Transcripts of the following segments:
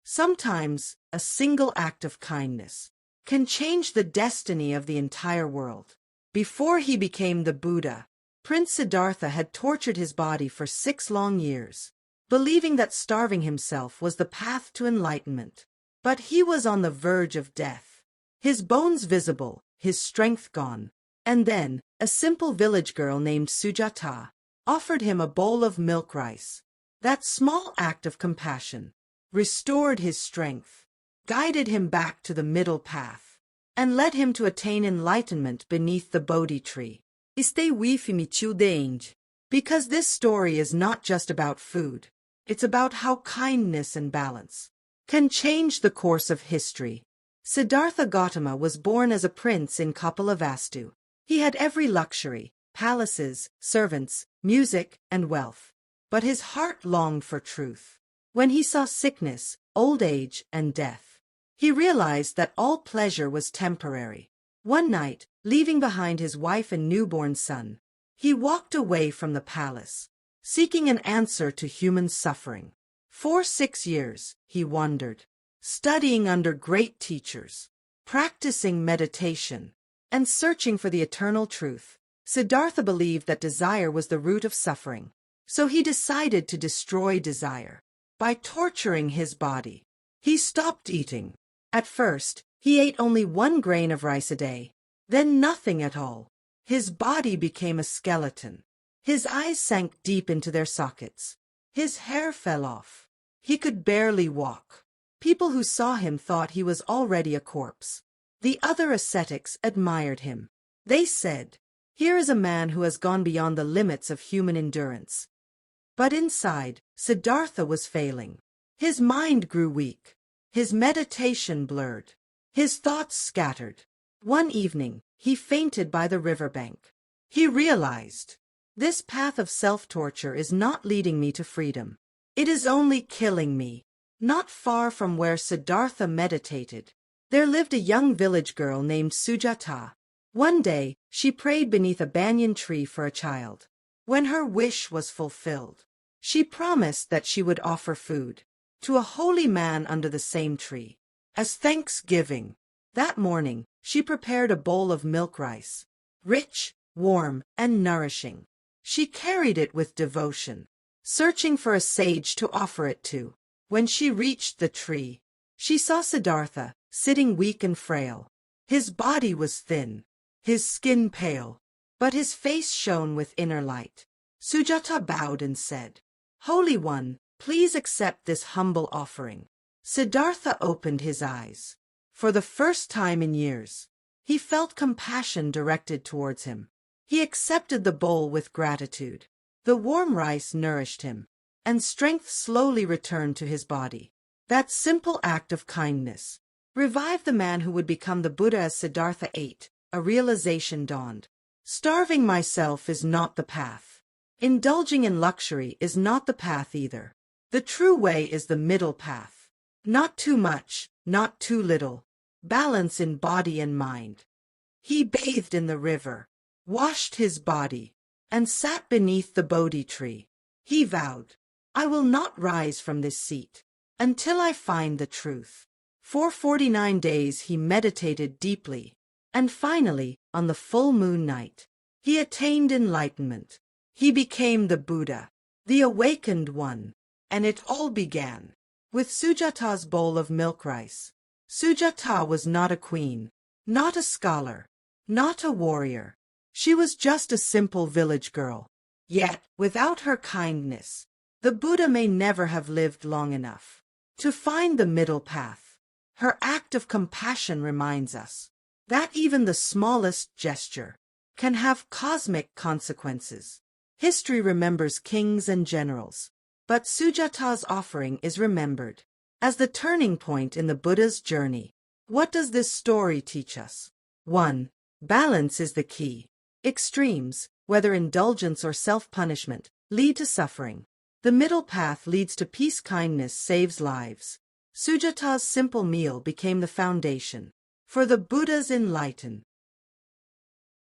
Sometimes, a single act of kindness can change the destiny of the entire world. Before he became the Buddha, Prince Siddhartha had tortured his body for 6 long years, believing that starving himself was the path to enlightenment. But he was on the verge of death, his bones visible, his strength gone. And then, a simple village girl named Sujata offered him a bowl of milk rice. That small act of compassion restored his strength, guided him back to the middle path, and led him to attain enlightenment beneath the Bodhi tree. Stay with me till the end, because this story is not just about food. It's about how kindness and balance can change the course of history. Siddhartha Gautama was born as a prince in Kapilavastu. He had every luxury, palaces, servants, music, and wealth. But his heart longed for truth. When he saw sickness, old age, and death, he realized that all pleasure was temporary. One night, leaving behind his wife and newborn son, he walked away from the palace, seeking an answer to human suffering. For 6 years, he wandered, studying under great teachers, practicing meditation, and searching for the eternal truth. Siddhartha believed that desire was the root of suffering, so he decided to destroy desire by torturing his body. He stopped eating. At first, he ate only 1 grain of rice a day, then nothing at all. His body became a skeleton. His eyes sank deep into their sockets. His hair fell off. He could barely walk. People who saw him thought he was already a corpse. The other ascetics admired him. They said, "Here is a man who has gone beyond the limits of human endurance." But inside, Siddhartha was failing. His mind grew weak. His meditation blurred. His thoughts scattered. One evening, he fainted by the riverbank. He realized, this path of self-torture is not leading me to freedom. It is only killing me. Not far from where Siddhartha meditated, there lived a young village girl named Sujata. One day, she prayed beneath a banyan tree for a child. When her wish was fulfilled, she promised that she would offer food to a holy man under the same tree. As thanksgiving, that morning, she prepared a bowl of milk rice, rich, warm, and nourishing. She carried it with devotion, searching for a sage to offer it to. When she reached the tree, she saw Siddhartha, sitting weak and frail. His body was thin, his skin pale, but his face shone with inner light. Sujata bowed and said, "Holy One, please accept this humble offering." Siddhartha opened his eyes. For the first time in years, he felt compassion directed towards him. He accepted the bowl with gratitude. The warm rice nourished him, and strength slowly returned to his body. That simple act of kindness revived the man who would become the Buddha. As Siddhartha ate, a realization dawned. Starving myself is not the path. Indulging in luxury is not the path either. The true way is the middle path. Not too much, not too little. Balance in body and mind. He bathed in the river, washed his body, and sat beneath the Bodhi tree. He vowed, "I will not rise from this seat until I find the truth." For 49 days he meditated deeply, and finally, on the full moon night, he attained enlightenment. He became the Buddha, the awakened one, and it all began with Sujata's bowl of milk rice. Sujata was not a queen, not a scholar, not a warrior. She was just a simple village girl. Yet, without her kindness, the Buddha may never have lived long enough to find the middle path. Her act of compassion reminds us that even the smallest gesture can have cosmic consequences. History remembers kings and generals, but Sujata's offering is remembered as the turning point in the Buddha's journey. What does this story teach us? 1. Balance is the key. Extremes, whether indulgence or self-punishment, lead to suffering. The middle path leads to peace. Kindness saves lives. Sujata's simple meal became the foundation for the Buddha's enlightenment.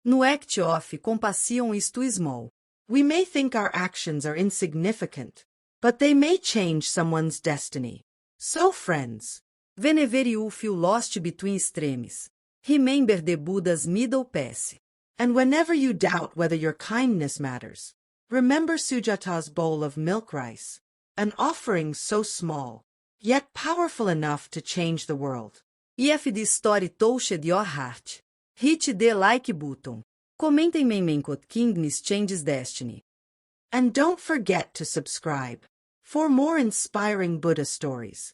No act of compassion is too small. We may think our actions are insignificant, but they may change someone's destiny. So friends, whenever you feel lost between extremes, remember the Buddha's middle path. And whenever you doubt whether your kindness matters, remember Sujata's bowl of milk rice, an offering so small, yet powerful enough to change the world. If this story touched your heart, hit the like button. Comentem what kindness changes destiny. And don't forget to subscribe for more inspiring Buddha stories.